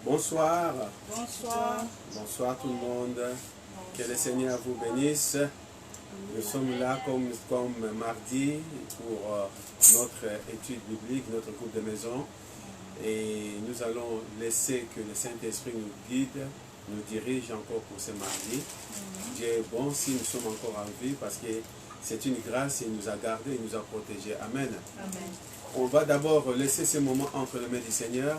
Bonsoir. Bonsoir. Bonsoir tout le monde. Que le Seigneur vous bénisse. Nous sommes là comme mardi pour notre étude biblique, notre groupe de maison. Et nous allons laisser que le Saint-Esprit nous guide, nous dirige encore pour ce mardi. Dieu est bon si nous sommes encore en vie parce que c'est une grâce, il nous a gardés, il nous a protégés. Amen. Amen. On va d'abord laisser ce moment entre les mains du Seigneur.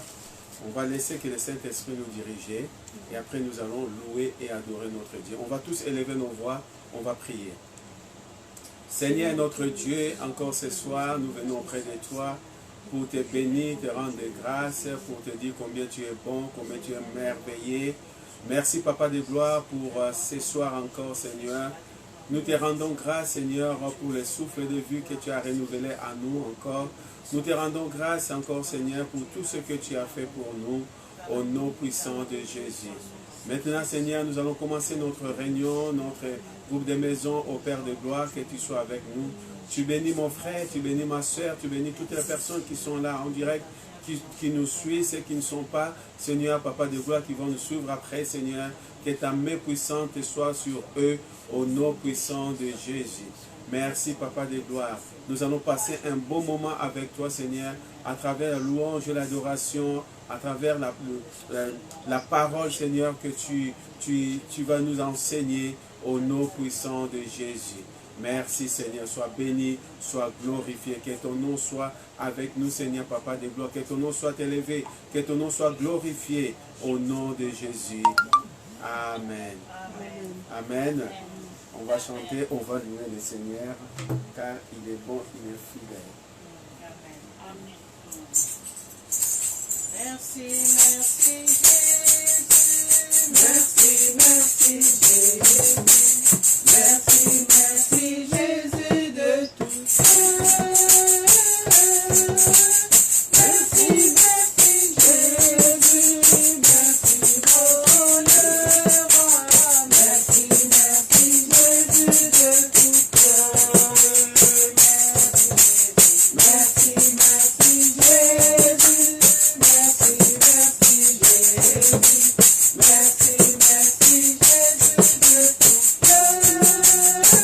On va laisser que le Saint-Esprit nous dirige et après nous allons louer et adorer notre Dieu. On va tous élever nos voix, on va prier. Seigneur notre Dieu, encore ce soir, nous venons auprès de toi pour te bénir, te rendre grâce, pour te dire combien tu es bon, combien tu es merveilleux. Merci Papa de gloire pour ce soir encore Seigneur. Nous te rendons grâce Seigneur pour le souffle de vie que tu as renouvelé à nous encore. Nous te rendons grâce encore Seigneur pour tout ce que tu as fait pour nous au nom puissant de Jésus. Maintenant Seigneur, nous allons commencer notre réunion, notre groupe de maison au Père de gloire, que tu sois avec nous. Tu bénis mon frère, tu bénis ma soeur, tu bénis toutes les personnes qui sont là en direct, qui nous suivent, ceux qui ne sont pas, Seigneur, Papa de gloire, qui vont nous suivre après, Seigneur, que ta main puissante soit sur eux, au nom puissant de Jésus. Merci, Papa de gloire. Nous allons passer un bon moment avec toi, Seigneur, à travers la louange et l'adoration, à travers la parole, Seigneur, que tu vas nous enseigner au nom puissant de Jésus. Merci Seigneur, sois béni, sois glorifié, que ton nom soit avec nous Seigneur Papa de gloire, que ton nom soit élevé, que ton nom soit glorifié au nom de Jésus. Amen. Amen. Amen. On va chanter, on va louer le Seigneur, car il est bon, il est fidèle. Merci, merci Jésus. Merci, merci Jésus. Merci, merci Jésus de tout cœur. Merci, merci Jésus. Merci pour le roi. Merci, merci Jésus de tout cœur. Merci, merci Jésus. Merci, merci Jésus. Merci, merci Jésus de tout cœur.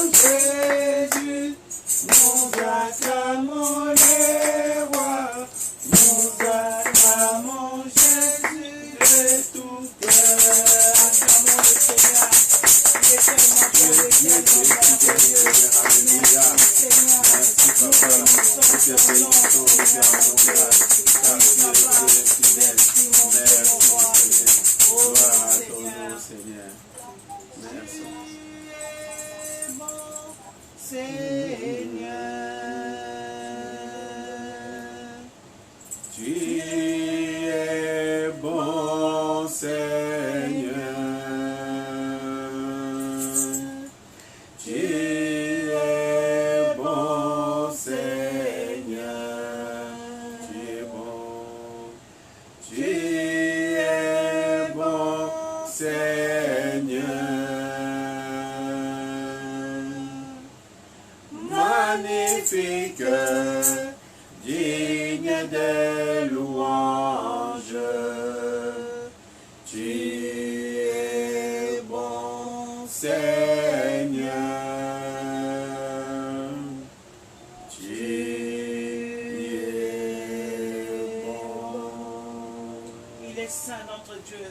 Jésus, nous acclamons les rois, nous acclamons Jésus de tout cœur. Acclamons le Seigneur, il est tellement bon, il est tellement merveilleux. Alléluia. Seigneur, Merci Papa, pour tes bénédictions, pour tes abondances, car tu es fidèle. Merci Seigneur. Gloire à ton nom Seigneur. Merci. Seigneur, Tu es bon Seigneur. Tu es bon Seigneur. Tu es bon. Tu es bon Seigneur. Magnifique, digne des louanges. Tu es bon Seigneur. Tu es bon. il est saint notre Dieu.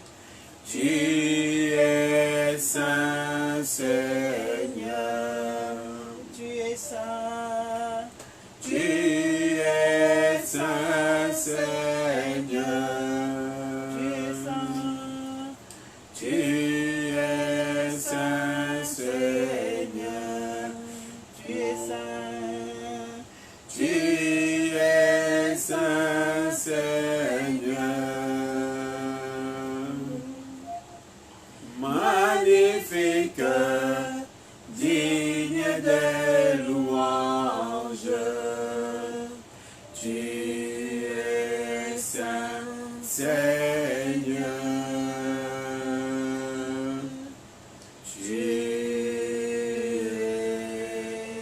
Tu es saint Seigneur. Tu es saint. Tu es saint Seigneur. Tu es saint. Tu es saint Seigneur. Tu es saint. Tu es saint Seigneur. Magnifique, digne des louanges. Tu es saint Seigneur. Tu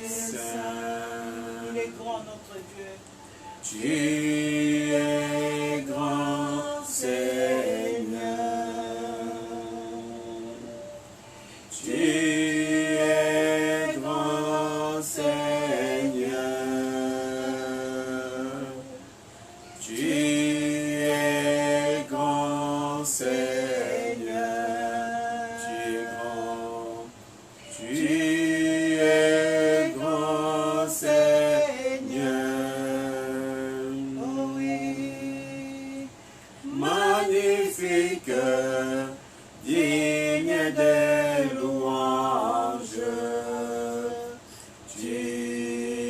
es saint. Il est grand notre Dieu. Tu es grand Seigneur. Tu es grand Seigneur. Tu es grand Seigneur. Tu es grand. Tu es grand Seigneur. Oh oui. Magnifique, digne des louanges. Tu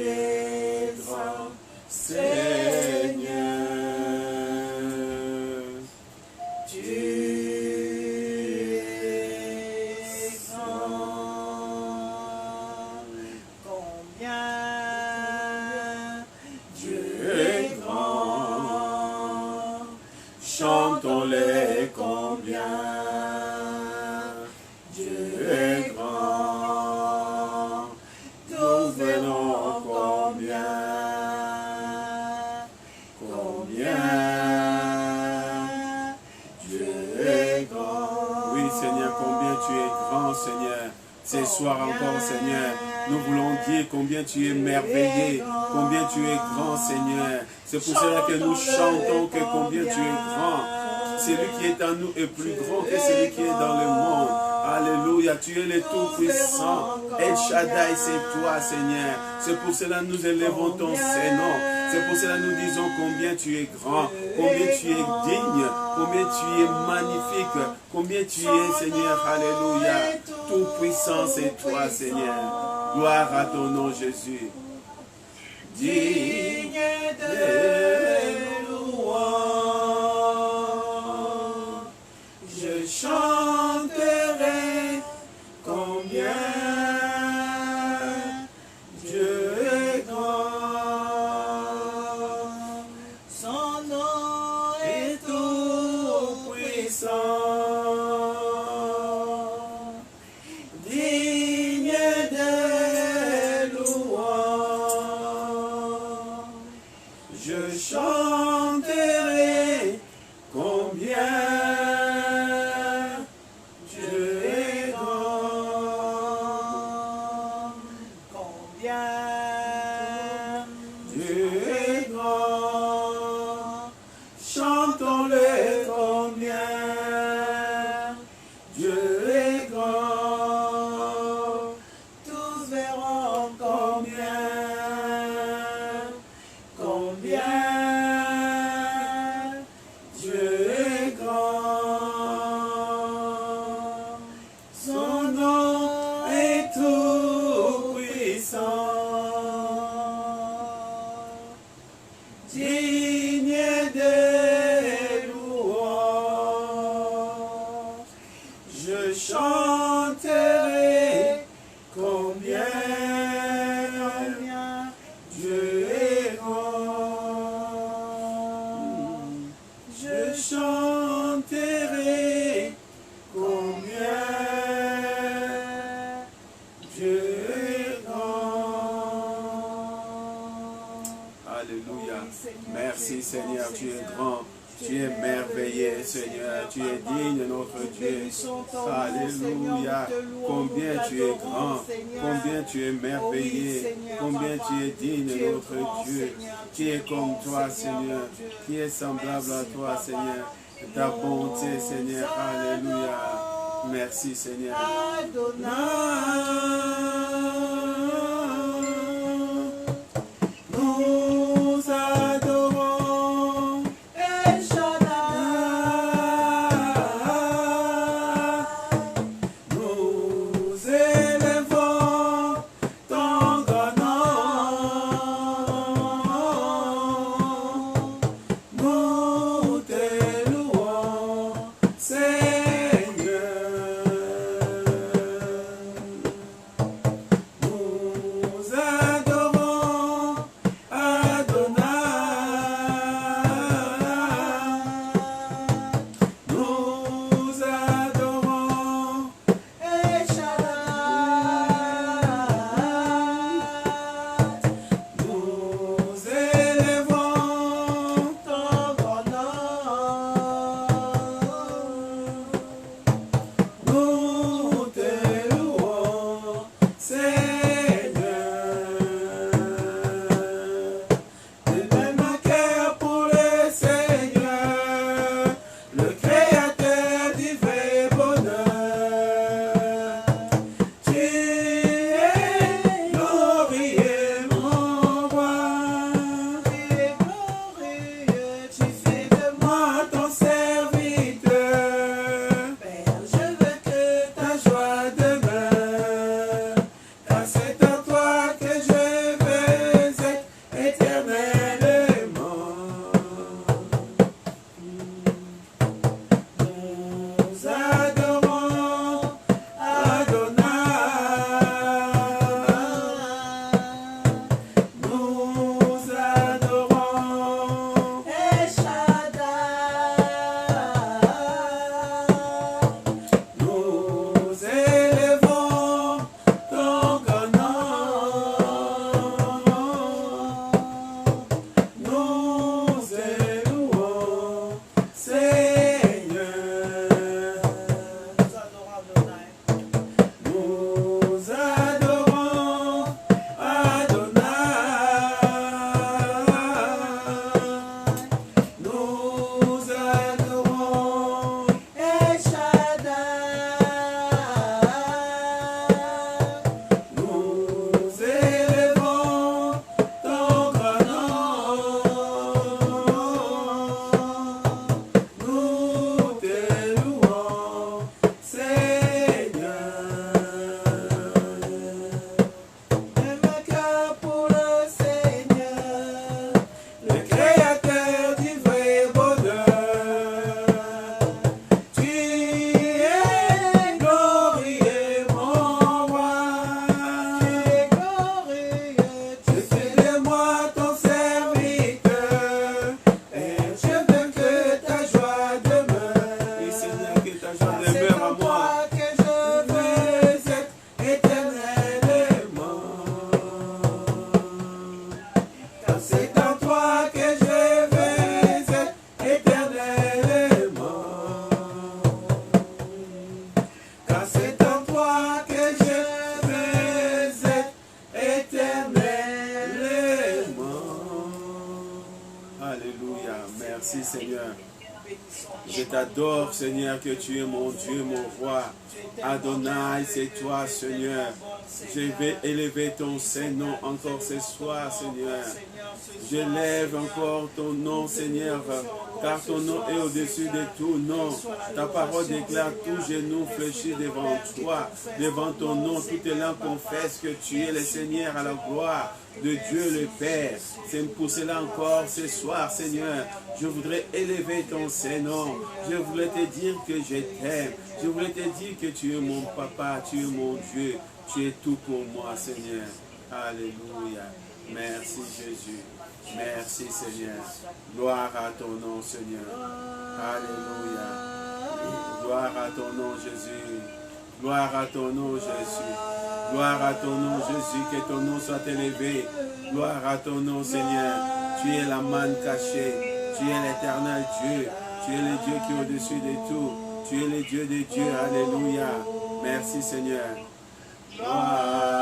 es grand Seigneur. Tu es Grand. Combien Dieu est grand. Chantons-les combien. Dieu est grand. Nous venons combien. Combien. Dieu est grand. Oui, Seigneur, combien tu es grand, Seigneur. Ce soir encore, Seigneur, nous voulons dire combien tu es merveilleux, combien tu es grand, Seigneur. C'est pour cela que nous chantons que combien tu es grand. Celui qui est en nous est plus grand que celui qui est dans le monde. Alléluia, tu es le Tout-Puissant. El Shaddai, c'est toi, Seigneur. C'est pour cela que nous élevons ton Seigneur. C'est pour cela que nous disons combien tu es grand, combien tu es digne, combien tu es magnifique, combien tu es, Seigneur. Alléluia. Tout-Puissant, c'est toi, Seigneur. Gloire à ton nom, Jésus. Digne de louange, je chanterai combien Dieu est grand. son nom est Tout puissant, digne de louange, je chante. combien Dieu est grand, chantons-le combien. Dieu est grand, tous verront combien, combien Dieu est grand. Son nom est tout puissant, digne des louanges. Je chanterai combien Dieu est grand. Je chanterai combien Dieu est grand. Alléluia. Merci Seigneur, tu es grand. Tu es merveilleux, Seigneur. Tu es digne, notre Dieu. Alléluia. Combien tu es grand. Combien tu es merveilleux. Combien tu es digne, notre Dieu. Qui est comme toi, Seigneur. Qui est semblable à toi, Seigneur. Ta bonté, Seigneur. Alléluia. Merci, Seigneur. Nous adorons. El Shaddai, Nous élevons ton grand nom. Nous te louons, Seigneur. Merci Seigneur. Je t'adore Seigneur que tu es mon Dieu, mon roi. Adonai, c'est toi Seigneur. Je vais élever ton Saint-Nom encore ce soir Seigneur. Je lève encore ton nom Seigneur, car ton nom est au-dessus de tout nom. Ta parole déclare tout genou fléchit devant toi, devant ton nom. Toute langue confesse que tu es le Seigneur à la gloire de Dieu le Père. C'est pour cela encore ce soir Seigneur, je voudrais élever ton Saint-Nom. Je voulais te dire que je t'aime. Je voulais te dire que tu es mon papa, tu es mon Dieu. Tu es tout pour moi Seigneur. Alléluia. Merci Jésus. Merci Seigneur. Gloire à ton nom Seigneur. Alléluia. Gloire à ton nom Jésus. Gloire à ton nom Jésus. Gloire à ton nom Jésus. Que ton nom soit élevé. Gloire à ton nom Seigneur. Tu es la manne cachée. Tu es l'éternel Dieu. Tu es le Dieu qui est au-dessus de tout. Tu es le Dieu des dieux. Alléluia. Merci Seigneur. Gloire.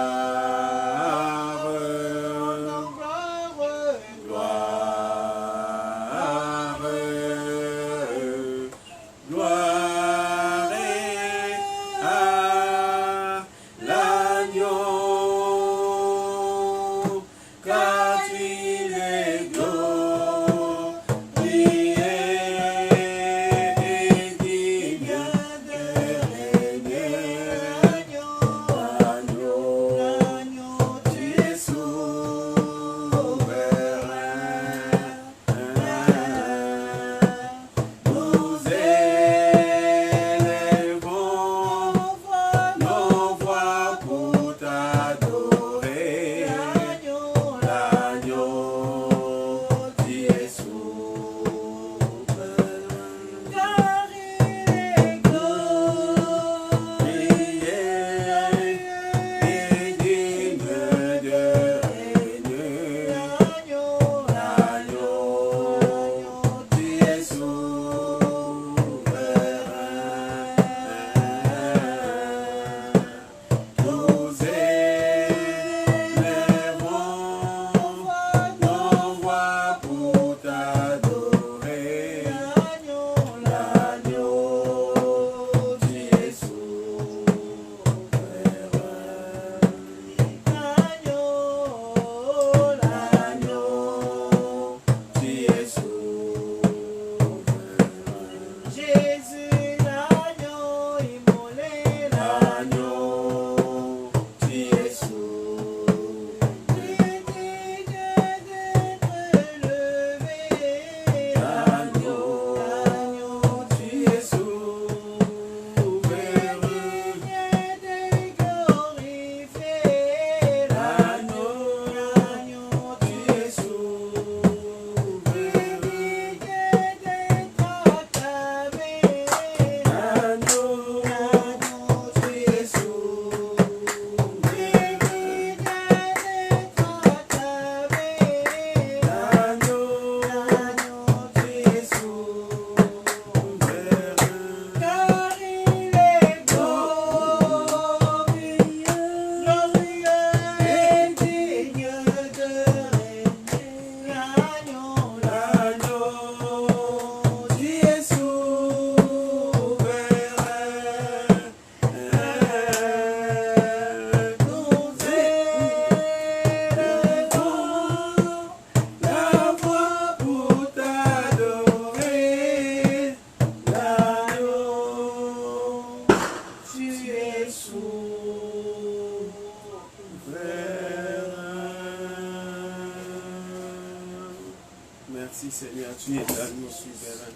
Merci Seigneur, tu es l'agneau souverain,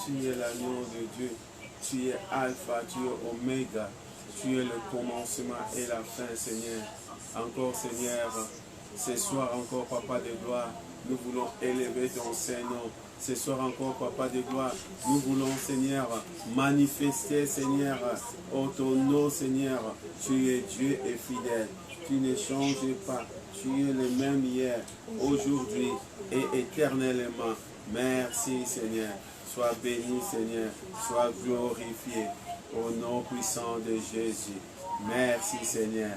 tu es l'agneau de Dieu, tu es Alpha, tu es Oméga, tu es le commencement et la fin Seigneur. Encore Seigneur, ce soir encore Papa de gloire, nous voulons élever ton Saint-Nom. Ce soir encore Papa de gloire, nous voulons Seigneur manifester Seigneur, au ton nom Seigneur, tu es Dieu et fidèle, tu ne changes pas. Tu es le même hier, aujourd'hui et éternellement. Merci Seigneur. Sois béni Seigneur. Sois glorifié au nom puissant de Jésus. Merci Seigneur.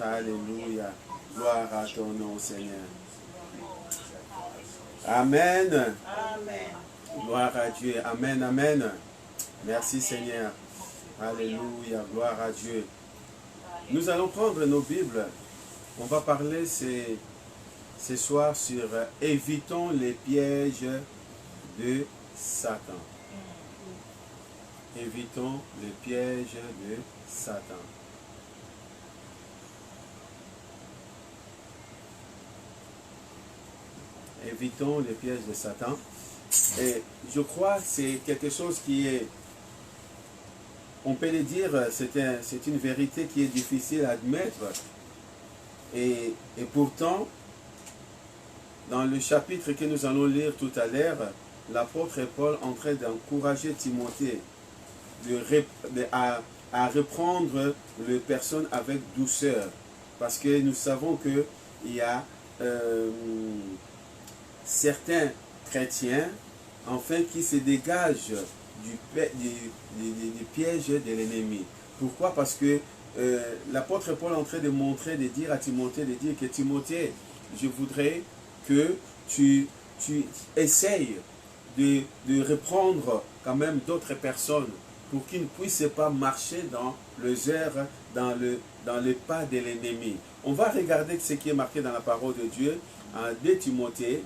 Alléluia. Gloire à ton nom Seigneur. Amen. Amen. Gloire à Dieu. Amen, amen. Merci Seigneur. Alléluia, gloire à Dieu. Nous allons prendre nos Bibles. On va parler ce soir sur évitons les pièges de Satan. Évitons les pièges de Satan. Évitons les pièges de Satan. Et je crois que c'est quelque chose qui est, on peut le dire, c'est une vérité qui est difficile à admettre. Et pourtant, dans le chapitre que nous allons lire tout à l'heure, l'apôtre Paul est en train d'encourager Timothée à reprendre les personnes avec douceur. Parce que nous savons qu'il y a certains chrétiens, enfin, qui se dégagent du piège de l'ennemi. Pourquoi? Parce que l'apôtre Paul est en train de montrer, de dire à Timothée, que Timothée, je voudrais que tu essayes de reprendre quand même d'autres personnes pour qu'ils ne puissent pas marcher dans les airs, dans le pas de l'ennemi. On va regarder ce qui est marqué dans la parole de Dieu en 2 Timothée.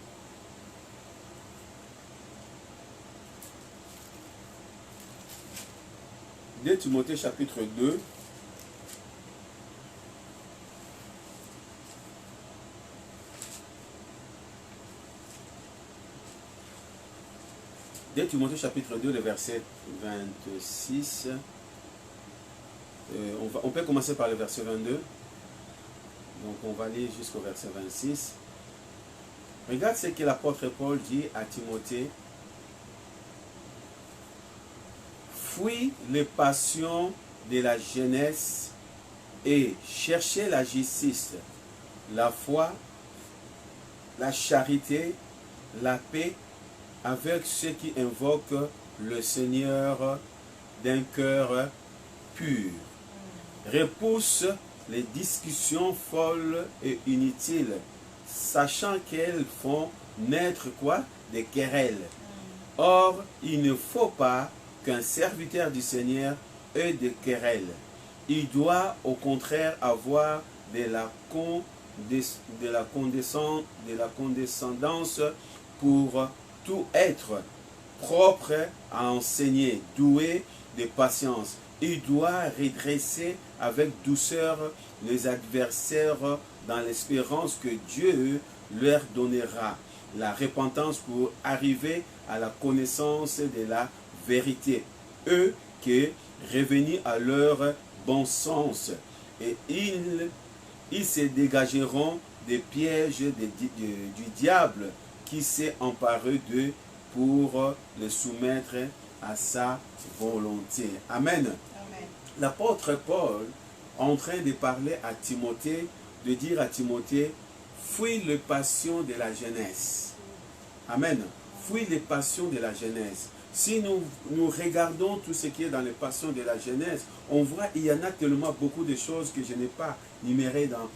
2 Timothée chapitre 2. Timothée chapitre 2, le verset 26. On peut commencer par le verset 22. Donc on va lire jusqu'au verset 26. Regarde ce que l'apôtre Paul dit à Timothée. Fuis les passions de la jeunesse et cherchez la justice, la foi, la charité, la paix avec ceux qui invoquent le Seigneur d'un cœur pur. Repousse les discussions folles et inutiles, sachant qu'elles font naître quoi? Des querelles. Or, il ne faut pas qu'un serviteur du Seigneur ait des querelles. Il doit au contraire avoir de la condescendance pour tout être, propre à enseigner, doué de patience. Il doit redresser avec douceur les adversaires dans l'espérance que Dieu leur donnera la repentance pour arriver à la connaissance de la vérité. Eux qui revenus à leur bon sens, et ils se dégageront des pièges du diable qui s'est emparé d'eux pour les soumettre à sa volonté. Amen. L'apôtre Paul est en train de parler à Timothée, de dire à Timothée, fuis les passions de la jeunesse. Amen. Fuis les passions de la jeunesse. Si nous regardons tout ce qui est dans les passions de la jeunesse, on voit qu'il y en a tellement beaucoup de choses que je n'ai pas numérées dans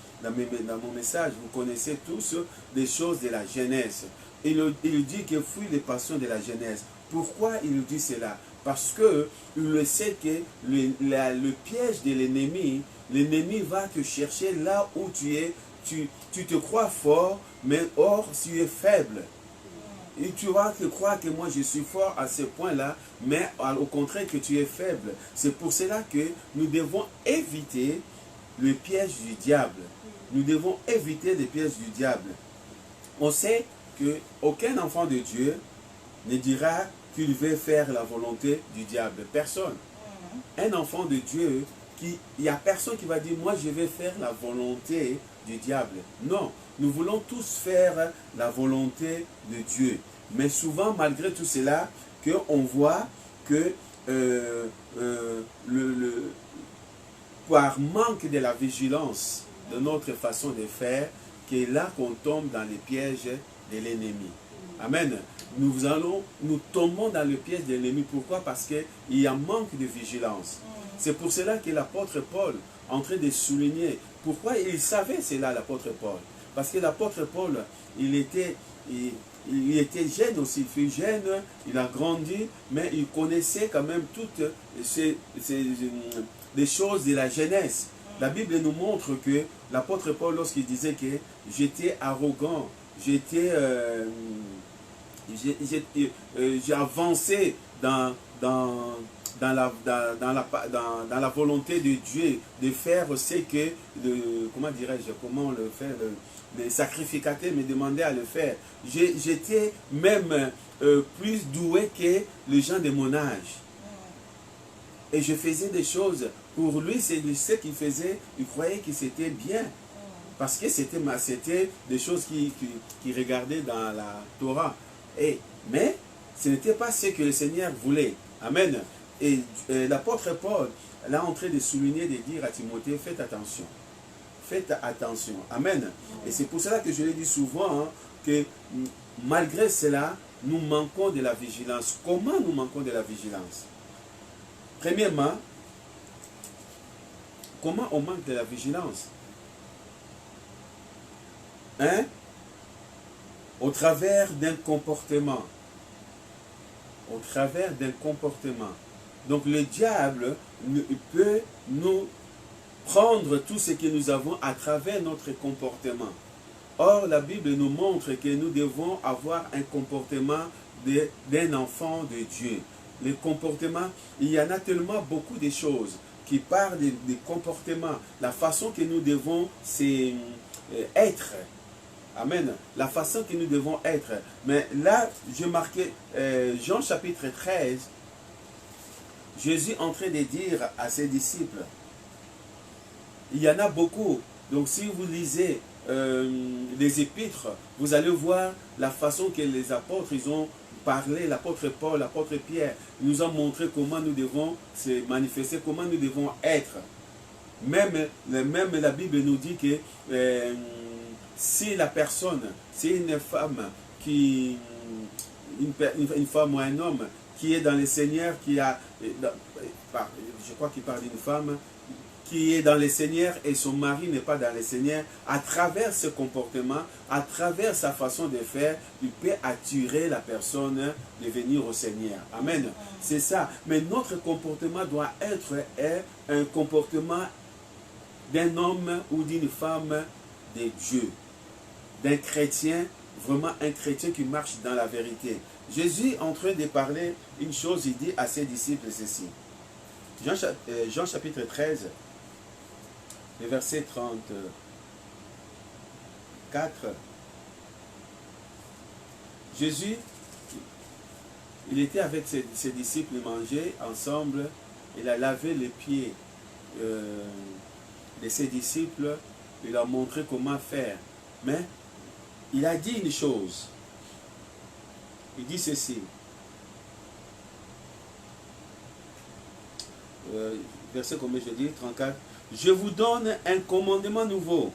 mon message. Vous connaissez tous des choses de la jeunesse. Il dit que fuis les passions de la jeunesse. Pourquoi il nous dit cela? Parce qu'il sait que le piège de l'ennemi va te chercher là où tu es. Tu te crois fort, mais or tu es faible. Et tu vas te croire que moi je suis fort à ce point-là, mais au contraire que tu es faible. C'est pour cela que nous devons éviter le piège du diable. Nous devons éviter le piège du diable. On sait qu'aucun enfant de Dieu ne dira qu'il veut faire la volonté du diable. Personne. Un enfant de Dieu, il n'y a personne qui va dire, moi je vais faire la volonté du diable. Non, nous voulons tous faire la volonté de Dieu. Mais souvent, malgré tout cela, on voit que par manque de la vigilance de notre façon de faire, c'est là qu'on tombe dans les pièges de l'ennemi. Amen. Nous tombons dans le piège de l'ennemi. Pourquoi? Parce qu'il y a manque de vigilance. C'est pour cela que l'apôtre Paul est en train de souligner. Pourquoi il savait cela, l'apôtre Paul? Parce que l'apôtre Paul, il il était jeune aussi, il fut jeune, il a grandi, mais il connaissait quand même toutes les choses de la jeunesse. La Bible nous montre que l'apôtre Paul, lorsqu'il disait que j'étais arrogant, j'ai avancé dans la volonté de Dieu, de faire ce que, comment dirais-je, comment le faire, les sacrificateurs me demandaient à le faire. J'étais même plus doué que les gens de mon âge. Et je faisais des choses. Pour lui, c'est ce qu'il faisait, il croyait que c'était bien. Parce que c'était des choses qui regardaient dans la Torah. Mais ce n'était pas ce que le Seigneur voulait. Amen. Et l'apôtre Paul, là, en train de souligner, de dire à Timothée, faites attention. Faites attention. Amen. Et c'est pour cela que je l'ai dit souvent, hein, que malgré cela, nous manquons de la vigilance. Comment nous manquons de la vigilance? Premièrement, comment on manque de la vigilance? Hein? Au travers d'un comportement. Au travers d'un comportement. Donc le diable peut nous prendre tout ce que nous avons à travers notre comportement. Or, la Bible nous montre que nous devons avoir un comportement d'un enfant de Dieu. Le comportement, il y en a tellement beaucoup de choses qui parlent des comportements, la façon que nous devons être. Amen. La façon que nous devons être. Mais là, je marquais Jean chapitre 13, Jésus en train de dire à ses disciples, il y en a beaucoup. Donc si vous lisez les épîtres, vous allez voir la façon que les apôtres ils ont parlé, l'apôtre Paul, l'apôtre Pierre, nous ont montré comment nous devons se manifester, comment nous devons être. Même la Bible nous dit que si la personne, si une femme une femme ou un homme qui est dans le Seigneur, je crois qu'il parle d'une femme qui est dans le Seigneur et son mari n'est pas dans le Seigneur, à travers ce comportement, à travers sa façon de faire, il peut attirer la personne de venir au Seigneur. Amen. C'est ça. Mais notre comportement doit être un comportement d'un homme ou d'une femme de Dieu, d'un chrétien, vraiment un chrétien qui marche dans la vérité. Jésus est en train de parler une chose, il dit à ses disciples ceci. Jean chapitre 13, le verset 34. Jésus, il était avec ses disciples, ils mangeaient ensemble, il a lavé les pieds de ses disciples, il a montré comment faire. Mais il a dit une chose. Il dit ceci. Verset combien je dis? 34. Je vous donne un commandement nouveau.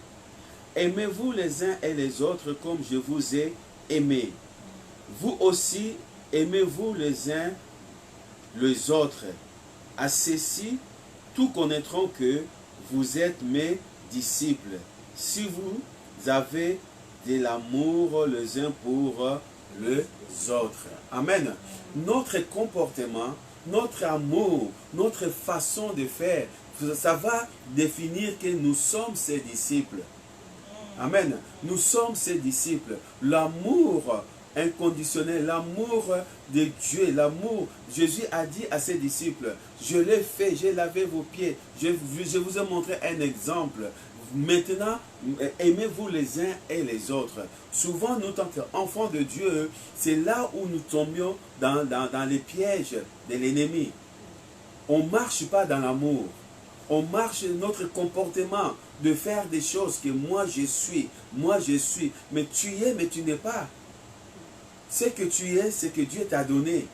Aimez-vous les uns et les autres comme je vous ai aimé. Vous aussi, aimez-vous les uns les autres. À ceci, tous connaîtront que vous êtes mes disciples. Si vous avez de l'amour les uns pour les autres. Amen. Notre comportement, notre amour, notre façon de faire, ça va définir que nous sommes ses disciples. Amen. Nous sommes ses disciples. L'amour inconditionnel, l'amour de Dieu, l'amour. Jésus a dit à ses disciples, je l'ai fait, j'ai lavé vos pieds, je vous ai montré un exemple. Maintenant, aimez-vous les uns et les autres. Souvent, nous, tant qu'enfants de Dieu, c'est là où nous tombions dans les pièges de l'ennemi. On ne marche pas dans l'amour. On marche notre comportement de faire des choses que moi je suis. Mais tu es, mais tu n'es pas. Ce que tu es, c'est que Dieu t'a donné.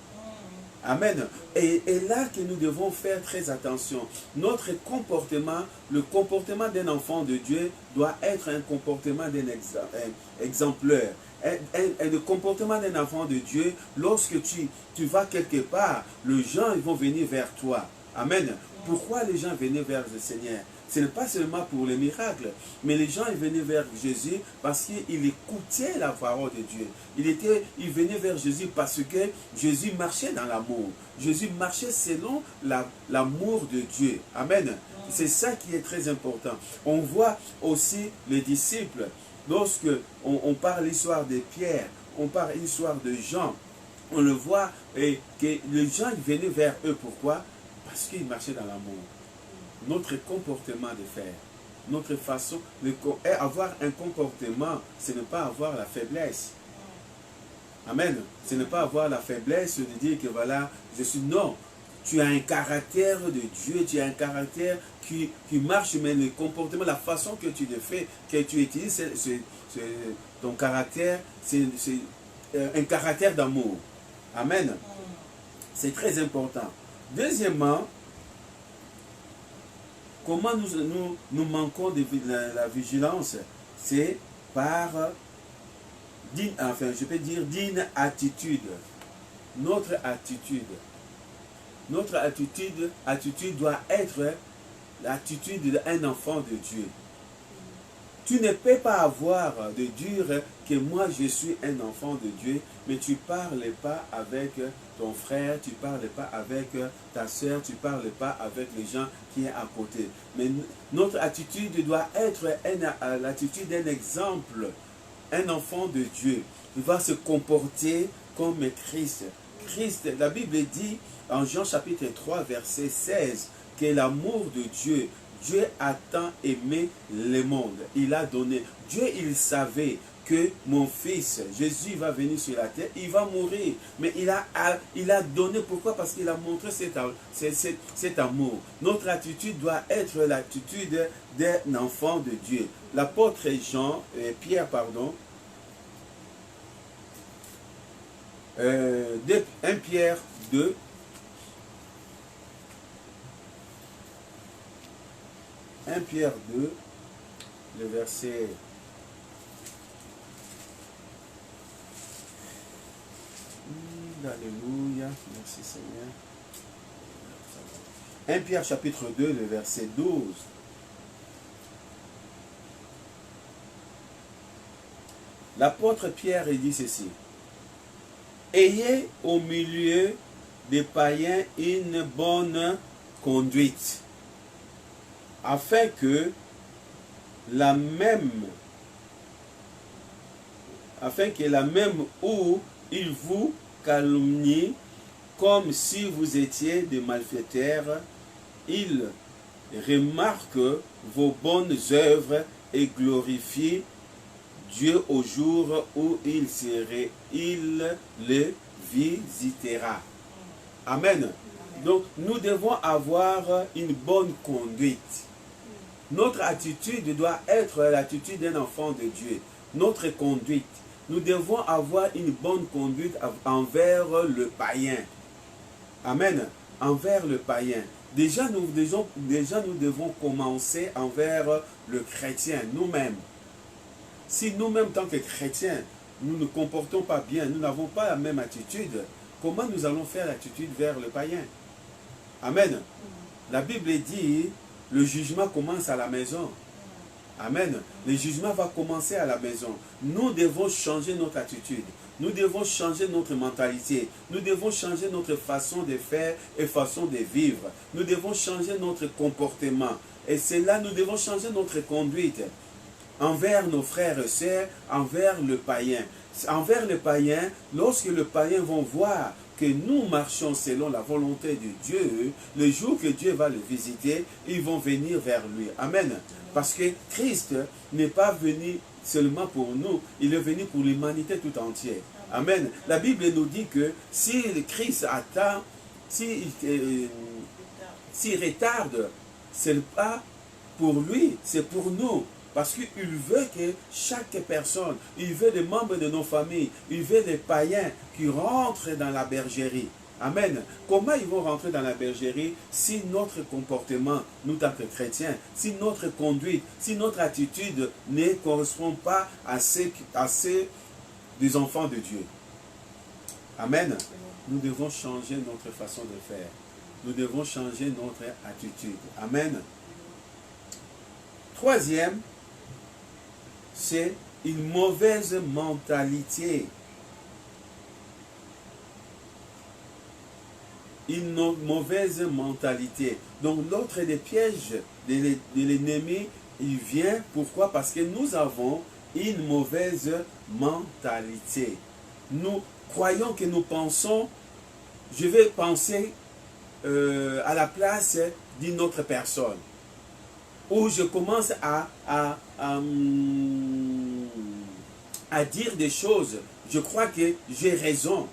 Amen. Et là que nous devons faire très attention. Notre comportement, le comportement d'un enfant de Dieu doit être un comportement d'un exemplaire. Le comportement d'un enfant de Dieu, lorsque tu vas quelque part, les gens ils vont venir vers toi. Amen. Pourquoi les gens venaient vers le Seigneur? ce n'est pas seulement pour les miracles, mais les gens ils venaient vers Jésus parce qu'ils écoutaient la parole de Dieu. Ils venaient vers Jésus parce que Jésus marchait dans l'amour. Jésus marchait selon l'amour de Dieu. Amen. C'est ça qui est très important. On voit aussi les disciples, lorsque on parle l'histoire de Pierre, on parle l'histoire de Jean, on le voit et que les gens ils venaient vers eux. Pourquoi? Parce qu'ils marchaient dans l'amour. Notre comportement de faire, notre façon avoir un comportement, ce n'est pas avoir la faiblesse. Amen. Ce n'est pas avoir la faiblesse de dire que voilà, je suis non. Tu as un caractère de Dieu, tu as un caractère qui marche, mais le comportement, la façon que tu le fais, que tu utilises, ton caractère, c'est un caractère d'amour. Amen. C'est très important. Deuxièmement, comment nous manquons de la vigilance? C'est par, je peux dire, d'une attitude. Notre attitude doit être l'attitude d'un enfant de Dieu. Tu ne peux pas avoir de dire que moi je suis un enfant de Dieu, mais tu ne parles pas avec ton frère, tu ne parles pas avec ta soeur, tu ne parles pas avec les gens qui sont à côté. Mais notre attitude doit être l'attitude d'un exemple, un enfant de Dieu. Il va se comporter comme Christ. Christ, la Bible dit en Jean chapitre 3, verset 16, que l'amour de Dieu, Dieu a tant aimé le monde. Il a donné. Dieu, il savait que mon fils, Jésus, va venir sur la terre, il va mourir. Mais il a donné. Pourquoi? Parce qu'il a montré cet amour. Notre attitude doit être l'attitude d'un enfant de Dieu. L'apôtre Pierre, 1 Pierre 2, le verset Alléluia, merci Seigneur. 1 Pierre chapitre 2, le verset 12. L'apôtre Pierre il dit ceci: ayez au milieu des païens une bonne conduite, afin que la même où ils vous calomnient comme si vous étiez des malfaiteurs, ils remarquent vos bonnes œuvres et glorifient Dieu au jour où il le visitera. Amen. Donc, nous devons avoir une bonne conduite. Notre attitude doit être l'attitude d'un enfant de Dieu. Notre conduite. Nous devons avoir une bonne conduite envers le païen. Amen. Envers le païen. Déjà, nous devons commencer envers le chrétien, nous-mêmes. Si nous-mêmes, tant que chrétiens, nous ne nous comportons pas bien, nous n'avons pas la même attitude, comment nous allons faire l'attitude vers le païen? Amen. La Bible dit, le jugement commence à la maison. Amen. Le jugement va commencer à la maison. Nous devons changer notre attitude. Nous devons changer notre mentalité. Nous devons changer notre façon de faire et façon de vivre. Nous devons changer notre comportement. Et c'est là, nous devons changer notre conduite envers nos frères et sœurs, envers le païen. Envers le païen, lorsque le païen vont voir que nous marchons selon la volonté de Dieu, le jour que Dieu va le visiter, ils vont venir vers lui. Amen. Parce que Christ n'est pas venu seulement pour nous, il est venu pour l'humanité tout entière. Amen. La Bible nous dit que si Christ attend, s'il retarde, ce n'est pas pour lui, c'est pour nous. Parce qu'il veut que chaque personne, il veut des membres de nos familles, il veut des païens qui rentrent dans la bergerie. Amen. Comment ils vont rentrer dans la bergerie si notre comportement, nous tant que chrétiens, si notre conduite, si notre attitude ne correspond pas à ceux des enfants de Dieu? Amen. Nous devons changer notre façon de faire. Nous devons changer notre attitude. Amen. Troisième, c'est une mauvaise mentalité. Une mauvaise mentalité. Donc l'autre des pièges de l'ennemi, il vient, pourquoi? Parce que nous avons une mauvaise mentalité. Nous croyons que nous pensons, je vais penser à la place d'une autre personne. Ou je commence à dire des choses. Je crois que j'ai raison.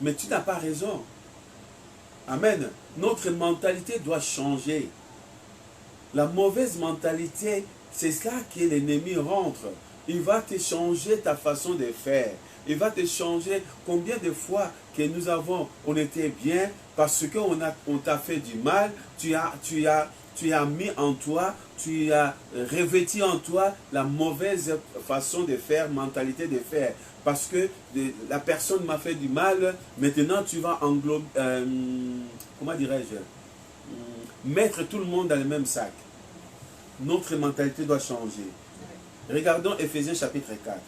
Mais tu n'as pas raison. Amen. Notre mentalité doit changer. La mauvaise mentalité, c'est ça que l'ennemi rentre. Il va te changer ta façon de faire. Il va te changer. Combien de fois que on était bien parce qu'on t'a fait du mal, tu as mis en toi, tu as revêtu en toi la mauvaise façon de faire, mentalité de faire. Parce que la personne m'a fait du mal, maintenant tu vas englober, comment dirais-je, mettre tout le monde dans le même sac. Notre mentalité doit changer. Regardons Éphésiens chapitre 4.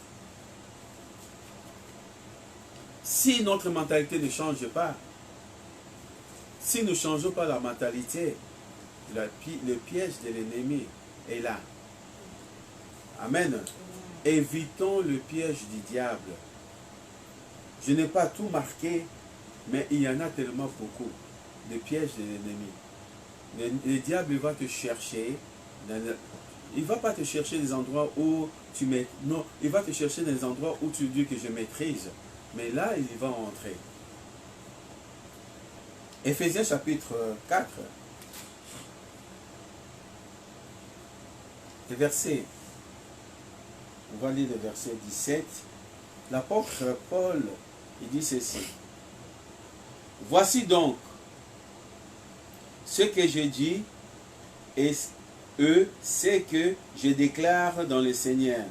Si notre mentalité ne change pas, si nous ne changeons pas la mentalité, le piège de l'ennemi est là. Amen. Évitons le piège du diable. Je n'ai pas tout marqué, mais il y en a tellement beaucoup. Le piège de l'ennemi. Le diable va te chercher. Il ne va pas te chercher des endroits où tu mets. Non, il va te chercher dans des endroits où tu dis que je maîtrise. Mais là, il va entrer. Éphésiens chapitre 4. Le verset. On va lire le verset 17. L'apôtre Paul, il dit ceci. Voici donc ce que je dis et ce que je déclare dans le Seigneur.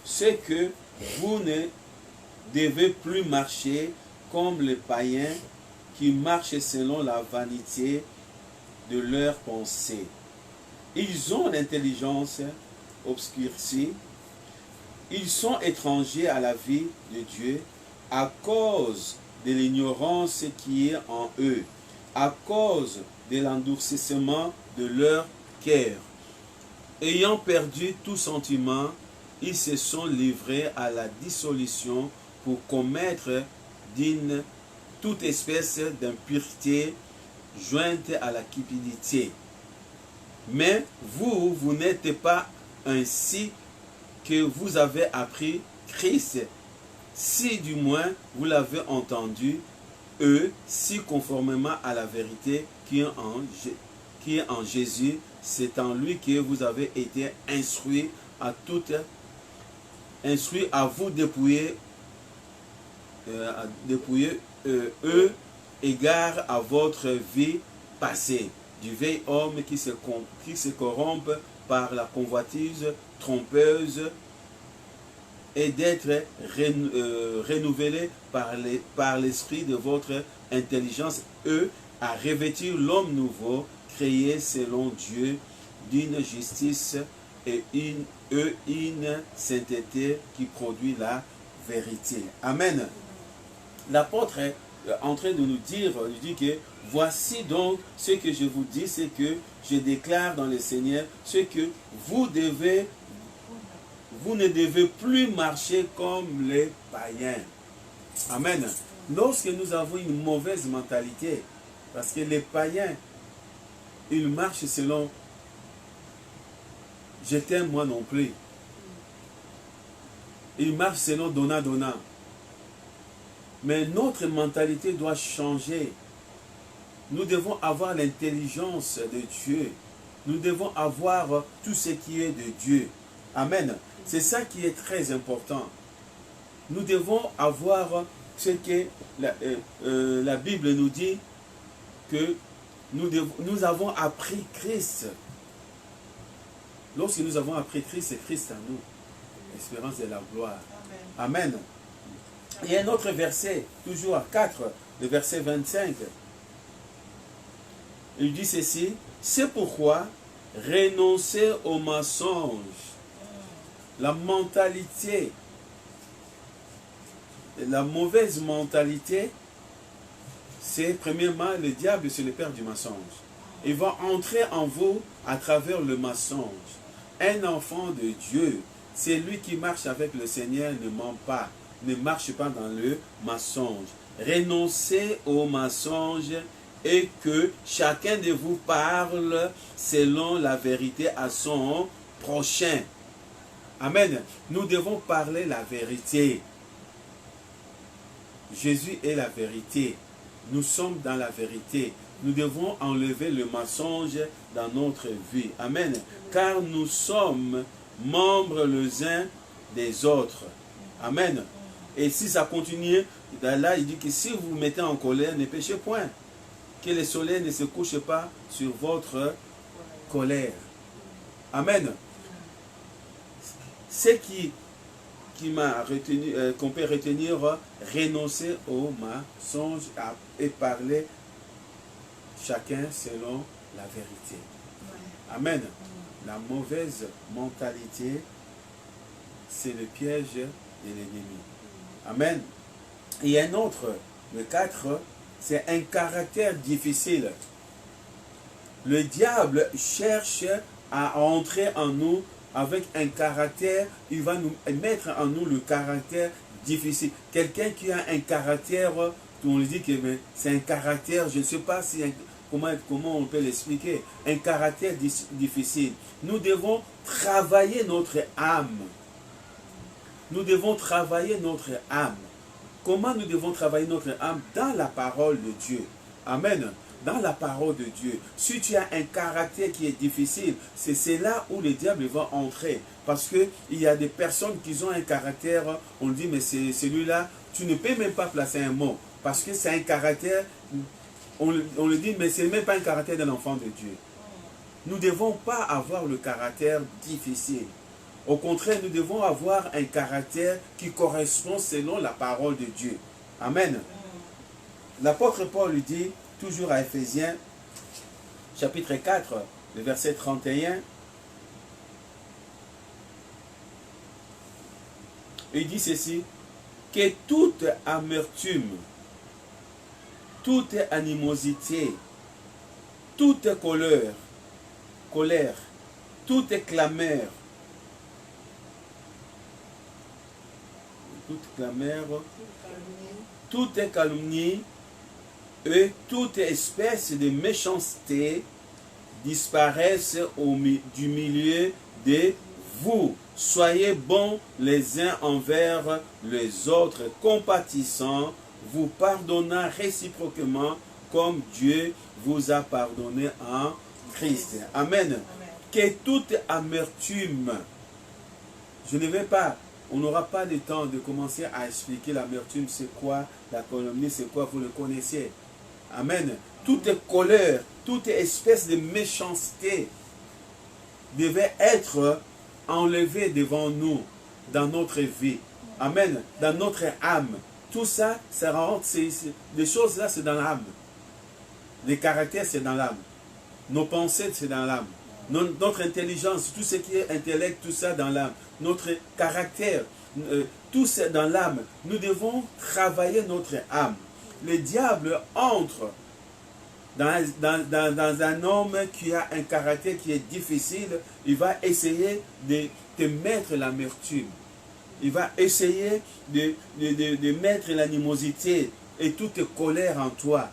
Ce que vous ne devez plus marcher comme les païens qui marchent selon la vanité de leurs pensées. Ils ont l'intelligence obscurcie. Ils sont étrangers à la vie de Dieu à cause de l'ignorance qui est en eux, à cause de l'endurcissement de leur cœur. Ayant perdu tout sentiment, ils se sont livrés à la dissolution pour commettre toute espèce d'impureté jointe à la cupidité. Mais vous n'êtes pas ainsi que vous avez appris Christ, si du moins vous l'avez entendu, si conformément à la vérité qui est en Jésus, c'est en lui que vous avez été instruits à vous dépouiller égard à votre vie passée, du vieil homme qui se corrompt par la convoitise trompeuse et d'être renouvelé par l'esprit de votre intelligence, à revêtir l'homme nouveau, créé selon Dieu, d'une justice et une sainteté qui produit la vérité. Amen. L'apôtre est en train de nous dire, il dit que voici donc ce que je vous dis, c'est que je déclare dans le Seigneur, ce que vous ne devez plus marcher comme les païens. Amen. Lorsque nous avons une mauvaise mentalité, parce que les païens, ils marchent selon je t'aime moi non plus. Ils marchent selon donnant. Mais notre mentalité doit changer. Nous devons avoir l'intelligence de Dieu. Nous devons avoir tout ce qui est de Dieu. Amen. C'est ça qui est très important. Nous devons avoir ce que la Bible nous dit, que nous avons appris Christ. Lorsque nous avons appris Christ, c'est Christ en nous. L'espérance de la gloire. Amen. Amen. Il y a un autre verset, toujours à 4, le verset 25. Il dit ceci, c'est pourquoi renoncer au mensonge. La mentalité, la mauvaise mentalité, c'est premièrement le diable, c'est le père du mensonge. Il va entrer en vous à travers le mensonge. Un enfant de Dieu, c'est lui qui marche avec le Seigneur, ne ment pas, ne marche pas dans le mensonge. Renoncez au mensonge et que chacun de vous parle selon la vérité à son prochain. Amen. Nous devons parler la vérité. Jésus est la vérité. Nous sommes dans la vérité. Nous devons enlever le mensonge dans notre vie. Amen. Car nous sommes membres les uns des autres. Amen. Et si ça continue, là il dit que si vous vous mettez en colère, ne péchez point. Que le soleil ne se couche pas sur votre colère. Amen. Ce qui m'a retenu, qu'on peut retenir, renoncer au mensonge et parler chacun selon la vérité. Amen. La mauvaise mentalité, c'est le piège de l'ennemi. Amen. Et un autre, le 4, c'est un caractère difficile. Le diable cherche à entrer en nous avec un caractère, il va nous mettre en nous le caractère difficile. Quelqu'un qui a un caractère, on lui dit que c'est un caractère, je ne sais pas si comment on peut l'expliquer, un caractère difficile. Nous devons travailler notre âme. Nous devons travailler notre âme. Comment nous devons travailler notre âme? Dans la parole de Dieu. Amen. Dans la parole de Dieu. Si tu as un caractère qui est difficile, c'est là où le diable va entrer. Parce qu'il y a des personnes qui ont un caractère, on dit, mais c'est celui-là, tu ne peux même pas placer un mot. Parce que c'est un caractère, on le dit, mais ce n'est même pas un caractère d'un enfant de Dieu. Nous ne devons pas avoir le caractère difficile. Au contraire, nous devons avoir un caractère qui correspond selon la parole de Dieu. Amen. L'apôtre Paul lui dit, toujours à Éphésiens, chapitre 4, le verset 31, il dit ceci, que toute amertume, toute animosité, toute colère, toute clameur, toute calomnie et toute espèce de méchanceté disparaissent du milieu de vous. Soyez bons les uns envers les autres, compatissants, vous pardonnant réciproquement comme Dieu vous a pardonné en Christ. Amen. Que toute amertume, je ne vais pas, on n'aura pas le temps de commencer à expliquer l'amertume, c'est quoi, la calomnie, c'est quoi, vous le connaissez. Amen. Toute colère, toute espèce de méchanceté devait être enlevée devant nous, dans notre vie. Amen. Dans notre âme. Tout ça, les choses là, c'est dans l'âme. Les caractères, c'est dans l'âme. Nos pensées, c'est dans l'âme. Notre intelligence, tout ce qui est intellect, tout ça dans l'âme. Notre caractère, tout ça dans l'âme. Nous devons travailler notre âme. Le diable entre dans un homme qui a un caractère qui est difficile. Il va essayer de te mettre l'amertume. Il va essayer de mettre l'animosité et toute colère en toi.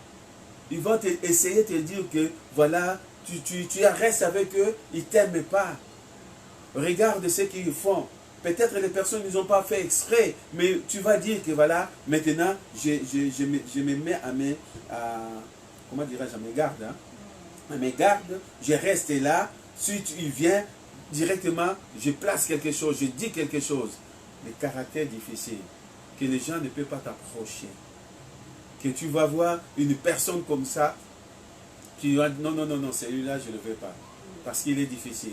Il va essayer de te dire que voilà, tu restes avec eux, ils ne t'aiment pas. Regarde ce qu'ils font. Peut-être les personnes ne l'ont pas fait exprès, mais tu vas dire que voilà, maintenant, je me mets comment dirais-je, à mes gardes. Hein? À mes gardes, je reste là. Si tu viens, directement, je place quelque chose, je dis quelque chose. Les caractères difficiles, que les gens ne peuvent pas t'approcher. Que tu vas voir une personne comme ça, tu vas dire non, celui-là, je ne le veux pas. Parce qu'il est difficile.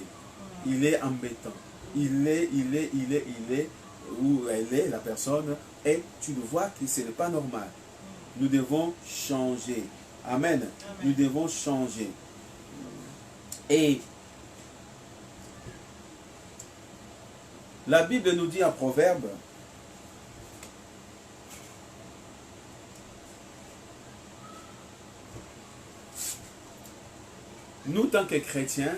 Il est embêtant. Il est, où elle est, la personne, et tu le vois que ce n'est pas normal. Nous devons changer. Amen. Nous devons changer. Et La Bible nous dit en Proverbe, nous, tant que chrétiens,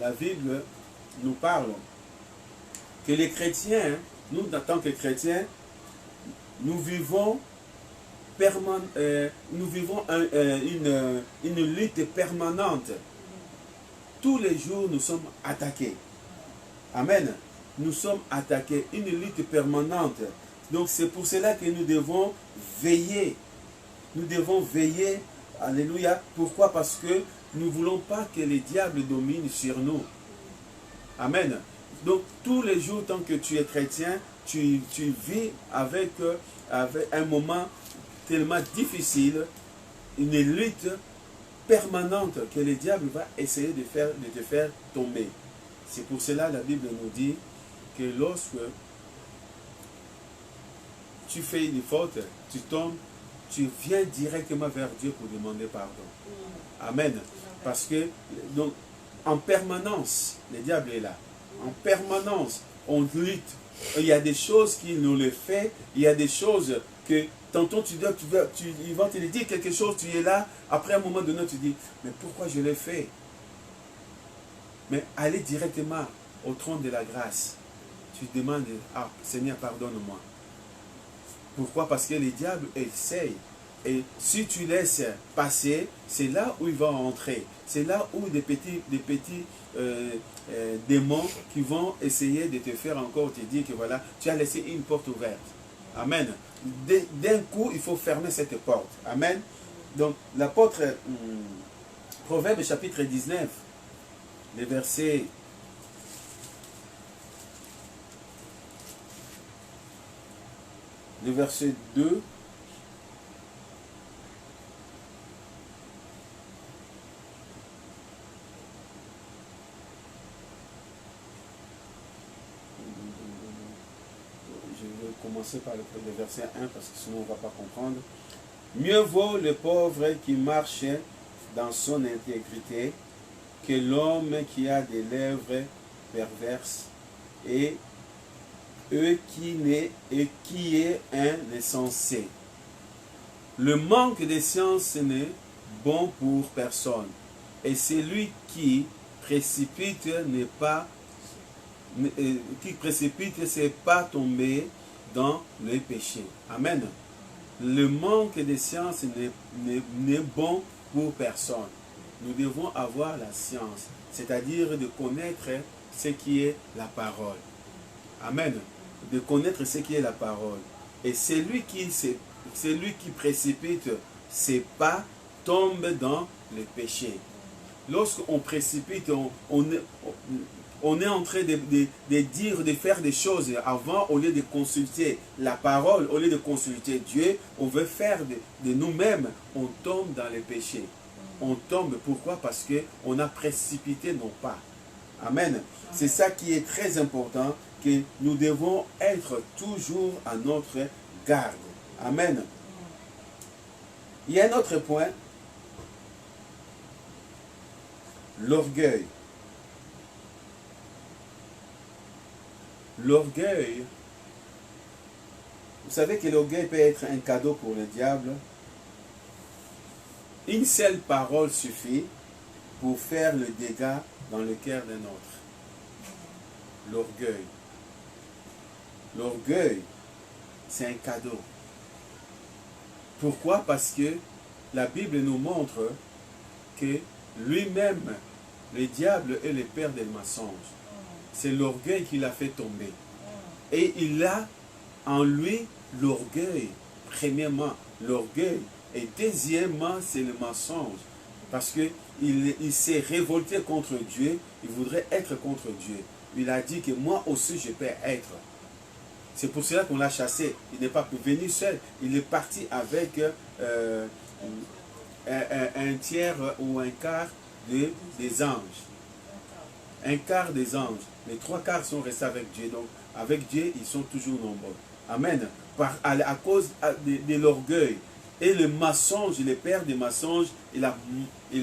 la Bible nous parle que les chrétiens, nous, en tant que chrétiens, nous vivons, une lutte permanente. Tous les jours, nous sommes attaqués. Amen. Nous sommes attaqués, une lutte permanente. Donc, c'est pour cela que nous devons veiller. Nous devons veiller, alléluia. Pourquoi? Parce que nous ne voulons pas que les diables dominent sur nous. Amen. Donc, tous les jours, tant que tu es chrétien, tu vis avec un moment tellement difficile, une lutte permanente que le diable va essayer de te faire tomber. C'est pour cela que la Bible nous dit que lorsque tu fais une faute, tu tombes, tu viens directement vers Dieu pour demander pardon. Amen. Parce que, donc, en permanence, le diable est là. En permanence, on lutte. Il y a des choses qu'il nous le fait. Il y a des choses que, tantôt ils vont te dire quelque chose, tu es là. Après un moment donné, tu dis, mais pourquoi je l'ai fait? Mais allez directement au trône de la grâce. Tu demandes, ah, Seigneur, pardonne-moi. Pourquoi? Parce que les diables essayent. Et si tu laisses passer, c'est là où il va entrer. C'est là où des petits démons qui vont essayer de te faire encore te dire que voilà, tu as laissé une porte ouverte. Amen. D'un coup, il faut fermer cette porte. Amen. Donc, l'apôtre, Proverbe chapitre 19, les versets 2. Je vais commencer par le verset 1 parce que sinon on ne va pas comprendre. Mieux vaut le pauvre qui marche dans son intégrité que l'homme qui a des lèvres perverses et qui est un insensé. Le manque de science n'est bon pour personne. Et celui qui précipite c'est pas tomber dans le péché. Amen. Le manque de science n'est bon pour personne. Nous devons avoir la science, c'est-à-dire de connaître ce qui est la parole. Amen. De connaître ce qui est la parole. Et celui qui précipite ses pas tombe dans le péché. Lorsqu'on précipite, on est en train de faire des choses avant, au lieu de consulter la parole, au lieu de consulter Dieu, on veut faire de nous-mêmes, on tombe dans le péché. On tombe, pourquoi? Parce qu'on a précipité nos pas. Amen. C'est ça qui est très important, que nous devons être toujours à notre garde. Amen. Il y a un autre point, l'orgueil. L'orgueil, vous savez que l'orgueil peut être un cadeau pour le diable. Une seule parole suffit pour faire le dégât dans le cœur d'un autre. L'orgueil. L'orgueil, c'est un cadeau. Pourquoi? Parce que la Bible nous montre que lui-même, le diable est le père des mensonges. C'est l'orgueil qui l'a fait tomber. Et il a en lui l'orgueil. Premièrement, l'orgueil. Et deuxièmement, c'est le mensonge. Parce qu'il s'est révolté contre Dieu. Il voudrait être contre Dieu. Il a dit que moi aussi je peux être. C'est pour cela qu'on l'a chassé. Il n'est pas venu seul. Il est parti avec un tiers ou un quart des anges. Un quart des anges. Les 3 quarts sont restés avec Dieu. Donc, avec Dieu, ils sont toujours nombreux. Amen. À cause de l'orgueil. Et le mensonge, le père des mensonges, il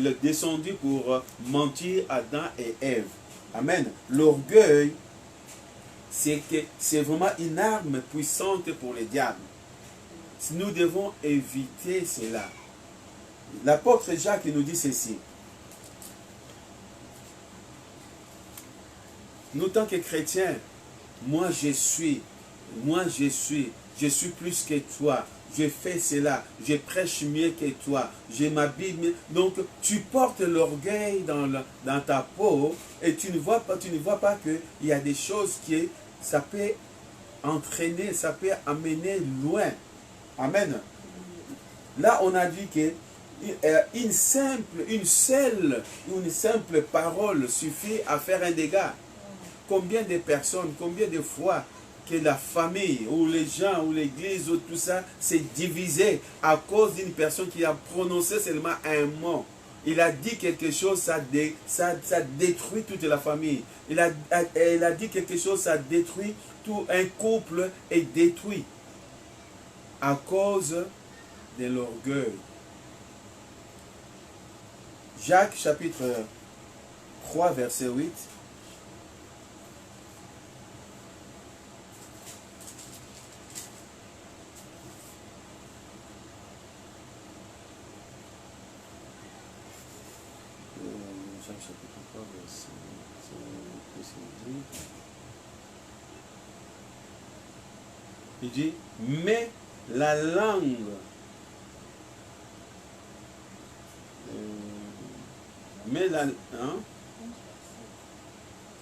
est descendu pour mentir à Adam et Ève. Amen. L'orgueil, c'est vraiment une arme puissante pour les diables. Nous devons éviter cela. L'apôtre Jacques nous dit ceci. Nous, tant que chrétiens, moi je suis plus que toi. Je fais cela, je prêche mieux que toi, je m'habille mieux. Donc, tu portes l'orgueil dans ta peau et tu ne vois pas qu'il y a des choses qui, ça peut entraîner, ça peut amener loin. Amen. Là, on a dit que une simple parole suffit à faire un dégât. Combien de personnes, combien de fois que la famille, ou les gens, ou l'église, ou tout ça, s'est divisé à cause d'une personne qui a prononcé seulement un mot. Il a dit quelque chose, ça détruit toute la famille. Il a dit quelque chose, ça détruit tout un couple est détruit à cause de l'orgueil. Jacques chapitre 3 verset 8. Jacques chapitre 3 verset 8. Il dit, mais la langue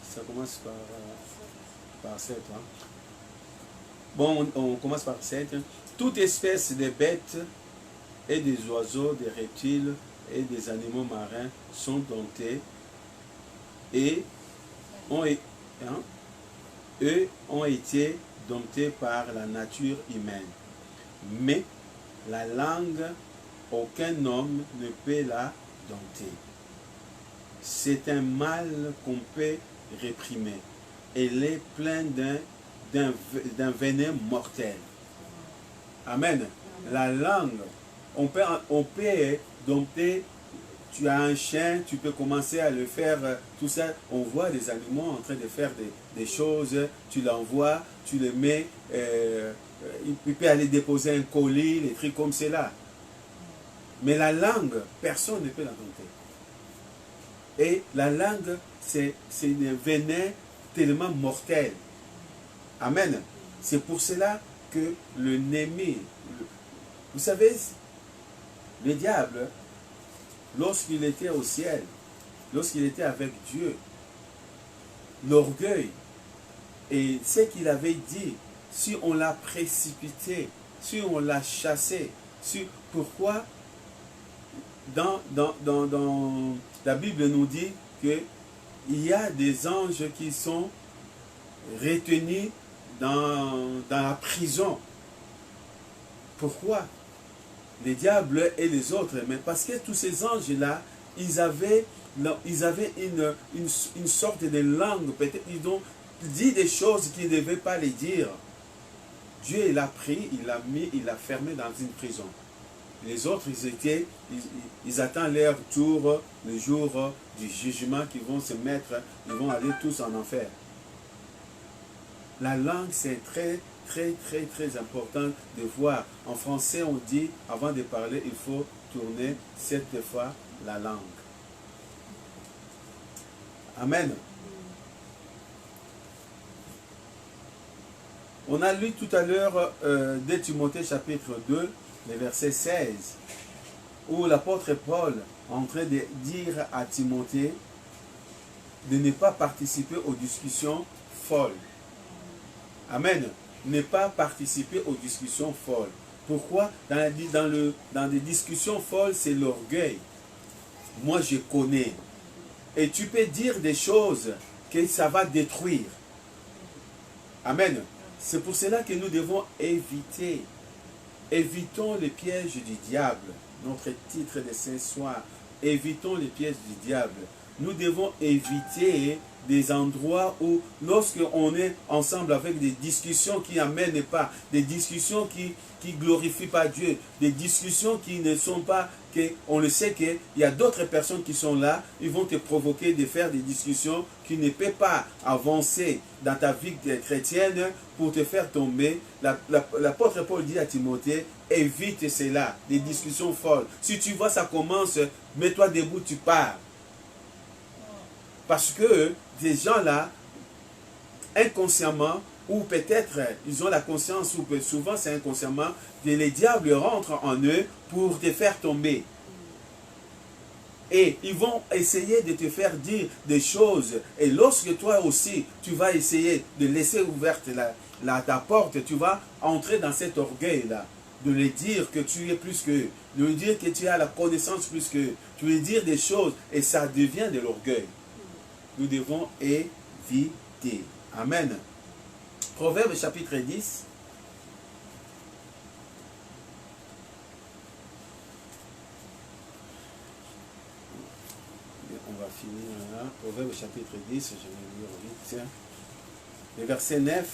ça commence par 7. Hein? Bon, on commence par 7. Toute espèce de bêtes et des oiseaux, des reptiles et des animaux marins sont domptés et ont été domptés par la nature humaine. Mais la langue, aucun homme ne peut la dompter. C'est un mal qu'on peut réprimer. Elle est pleine d'un venin mortel. Amen. La langue, on peut dompter. Tu as un chien, tu peux commencer à le faire, tout ça. On voit des animaux en train de faire des choses, tu l'envoies, tu le mets, il peut aller déposer un colis, des trucs comme cela. Mais la langue, personne ne peut la dompter. Et la langue, c'est un venin tellement mortel. Amen. C'est pour cela que l'ennemi, vous savez, le diable, lorsqu'il était au ciel, lorsqu'il était avec Dieu, l'orgueil et ce qu'il avait dit, si on l'a précipité, si on l'a chassé, pourquoi dans la Bible nous dit qu'il y a des anges qui sont retenus dans la prison. Pourquoi? Les diables et les autres, mais parce que tous ces anges-là, ils avaient une sorte de langue, peut-être ils ont dit des choses qu'ils ne devaient pas les dire. Dieu, il a pris, il l'a fermé dans une prison. Les autres, ils attendent leur tour, le jour du jugement, qu'ils vont se mettre, ils vont aller tous en enfer. La langue, c'est très important de voir. En français, on dit, avant de parler, il faut tourner 7 fois la langue. Amen. On a lu tout à l'heure de Timothée chapitre 2, le verset 16, où l'apôtre Paul est en train de dire à Timothée de ne pas participer aux discussions folles. Amen. Ne pas participer aux discussions folles. Pourquoi? Dans des discussions folles, c'est l'orgueil. Moi, je connais. Et tu peux dire des choses que ça va détruire. Amen. C'est pour cela que nous devons éviter. Évitons les pièges du diable. Notre titre de ce soir. Évitons les pièges du diable. Nous devons éviter des endroits où, lorsqu'on est ensemble avec des discussions qui n'amènent pas, des discussions qui glorifient pas Dieu, des discussions qui ne sont pas, on le sait qu'il y a d'autres personnes qui sont là, ils vont te provoquer de faire des discussions qui ne peuvent pas avancer dans ta vie chrétienne pour te faire tomber. L'apôtre Paul dit à Timothée, évite cela, des discussions folles. Si tu vois ça commence, mets-toi debout, tu pars. Parce que ces gens-là, inconsciemment, ou peut-être ils ont la conscience, ou souvent c'est inconsciemment, que les diables rentrent en eux pour te faire tomber. Et ils vont essayer de te faire dire des choses. Et lorsque toi aussi, tu vas essayer de laisser ouverte ta porte, tu vas entrer dans cet orgueil-là. De lui dire que tu es plus qu'eux. De lui dire que tu as la connaissance plus qu'eux. Tu lui dire des choses et ça devient de l'orgueil. Nous devons éviter. Amen. Proverbe chapitre 10. On va finir là. Proverbe chapitre 10, je vais lire vite. Le verset 9.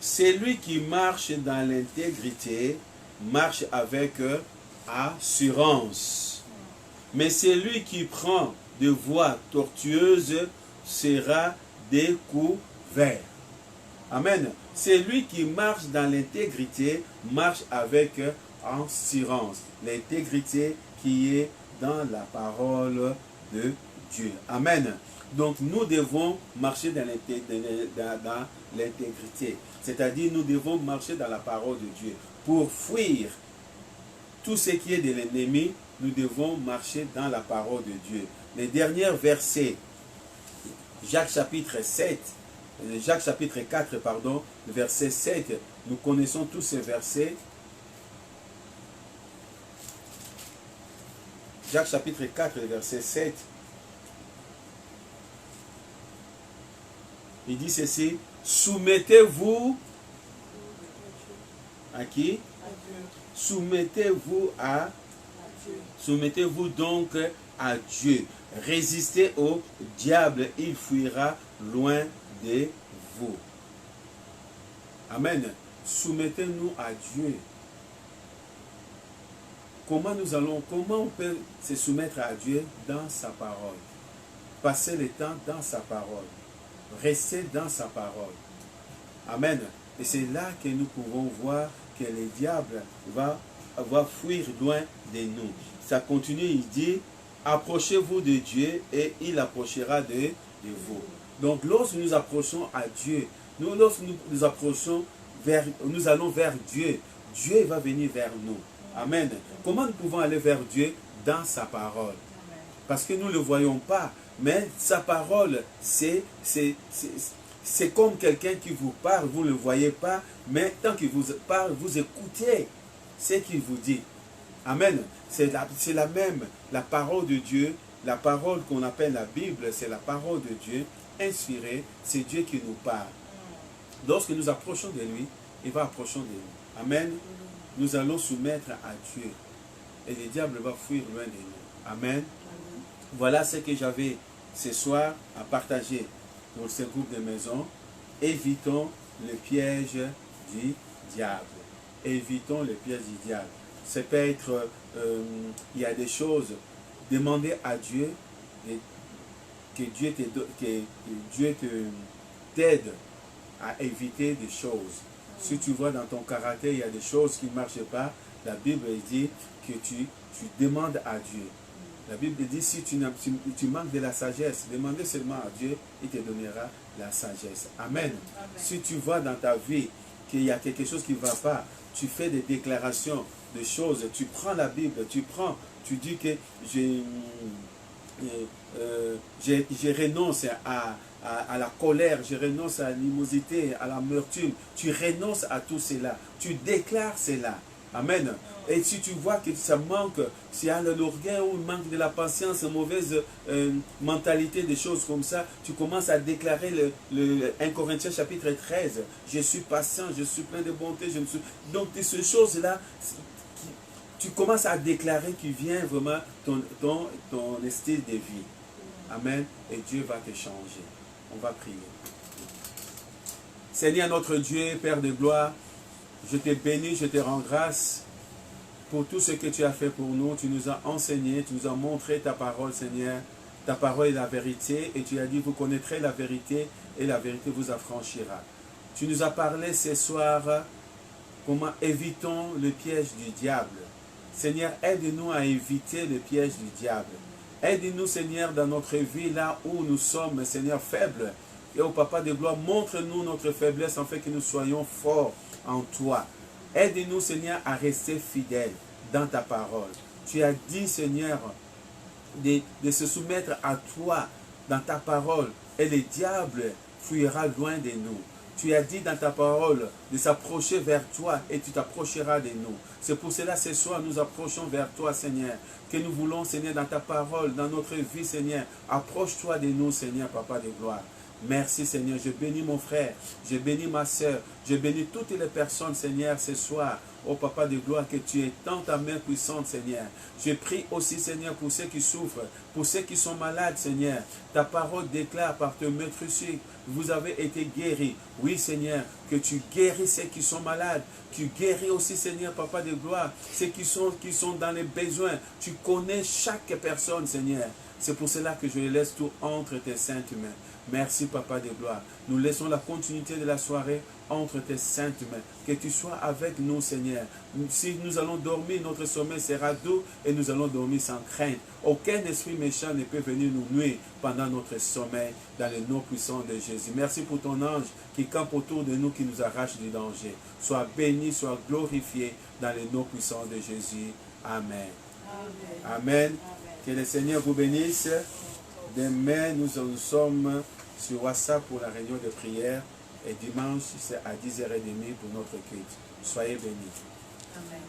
Celui qui marche dans l'intégrité marche avec assurance. Mais celui qui prend de voies tortueuses sera découvert. Amen. Celui qui marche dans l'intégrité marche avec assurance. L'intégrité qui est dans la parole de Dieu. Amen. Donc nous devons marcher dans l'intégrité. C'est-à-dire nous devons marcher dans la parole de Dieu. Pour fuir tout ce qui est de l'ennemi, nous devons marcher dans la parole de Dieu. Les derniers versets, Jacques chapitre 4, pardon, verset 7, nous connaissons tous ces versets. Jacques chapitre 4, verset 7. Il dit ceci, soumettez-vous à qui? Soumettez-vous à Dieu. Soumettez-vous donc à Dieu. Résistez au diable, il fuira loin de vous. Amen. Soumettez-nous à Dieu. Comment on peut se soumettre à Dieu? Dans sa parole. Passer le temps dans sa parole. Rester dans sa parole. Amen. Et c'est là que nous pouvons voir que le diable va fuir loin de nous. Ça continue, il dit, approchez-vous de Dieu et il approchera de vous. Donc lorsque nous approchons à Dieu, lorsque nous approchons nous allons vers Dieu, Dieu va venir vers nous. Amen. Comment nous pouvons aller vers Dieu? Dans sa parole. Parce que nous ne le voyons pas. Mais sa parole, c'est comme quelqu'un qui vous parle, vous ne le voyez pas, mais tant qu'il vous parle, vous écoutez ce qu'il vous dit. Amen. C'est la même, la parole de Dieu, la parole qu'on appelle la Bible, c'est la parole de Dieu, inspirée, c'est Dieu qui nous parle. Lorsque nous approchons de lui, il va approcher de nous. Amen. Nous allons soumettre à Dieu. Et le diable va fuir loin de nous. Amen. Voilà ce que j'avais ce soir à partager dans ce groupe de maisons. Évitons le piège du diable. Évitons le piège du diable. Ça peut être, il y a des choses, demandez à Dieu que Dieu t'aide à éviter des choses. Si tu vois dans ton caractère, il y a des choses qui ne marchent pas, la Bible dit que tu demandes à Dieu. La Bible dit, si tu manques de la sagesse, demandez seulement à Dieu, il te donnera la sagesse. Amen. Amen. Si tu vois dans ta vie qu'il y a quelque chose qui ne va pas, tu fais des déclarations de choses, tu prends la Bible, tu dis que je renonce à la colère, je renonce à l'animosité, à l'amertume, tu renonces à tout cela, tu déclares cela. Amen. Et si tu vois que ça manque, s'il y a l'orgueil ou il manque de la patience, une mauvaise mentalité, des choses comme ça, tu commences à déclarer le 1 Corinthiens chapitre 13. Je suis patient, je suis plein de bonté. Donc ces choses-là, tu commences à déclarer qu'il vient vraiment ton style de vie. Amen. Et Dieu va te changer. On va prier. Seigneur notre Dieu, Père de gloire, je te bénis, je te rends grâce pour tout ce que tu as fait pour nous. Tu nous as enseigné, tu nous as montré ta parole, Seigneur. Ta parole est la vérité et tu as dit, vous connaîtrez la vérité et la vérité vous affranchira. Tu nous as parlé ce soir, comment évitons le piège du diable. Seigneur, aide-nous à éviter le piège du diable. Aide-nous, Seigneur, dans notre vie, là où nous sommes, Seigneur, faibles. Et au Papa de gloire, montre-nous notre faiblesse afin que nous soyons forts en toi. Aide-nous, Seigneur, à rester fidèles dans ta parole. Tu as dit, Seigneur, de se soumettre à toi dans ta parole et le diable fuira loin de nous. Tu as dit dans ta parole de s'approcher vers toi et tu t'approcheras de nous. C'est pour cela ce soir nous approchons vers toi, Seigneur, que nous voulons, Seigneur, dans ta parole, dans notre vie, Seigneur. Approche-toi de nous, Seigneur, Papa de gloire. Merci, Seigneur. Je bénis mon frère, je bénis ma soeur, je bénis toutes les personnes, Seigneur, ce soir. Oh Papa de gloire, que tu étends ta main puissante, Seigneur. Je prie aussi, Seigneur, pour ceux qui souffrent, pour ceux qui sont malades, Seigneur. Ta parole déclare par te mettre ici, vous avez été guéris. Oui, Seigneur, que tu guéris ceux qui sont malades. Tu guéris aussi, Seigneur, Papa de gloire, ceux qui sont dans les besoins. Tu connais chaque personne, Seigneur. C'est pour cela que je laisse tout entre tes saintes mains. Merci, Papa de gloire. Nous laissons la continuité de la soirée entre tes saintes mains. Que tu sois avec nous, Seigneur. Si nous allons dormir, notre sommeil sera doux et nous allons dormir sans crainte. Aucun esprit méchant ne peut venir nous nuire pendant notre sommeil dans le nom puissant de Jésus. Merci pour ton ange qui campe autour de nous, qui nous arrache du danger. Sois béni, sois glorifié dans le nom puissant de Jésus. Amen. Amen. Amen. Que le Seigneur vous bénisse. Demain, nous sommes sur WhatsApp pour la réunion de prière. Et dimanche, c'est à 10h30 pour notre culte. Soyez bénis. Amen.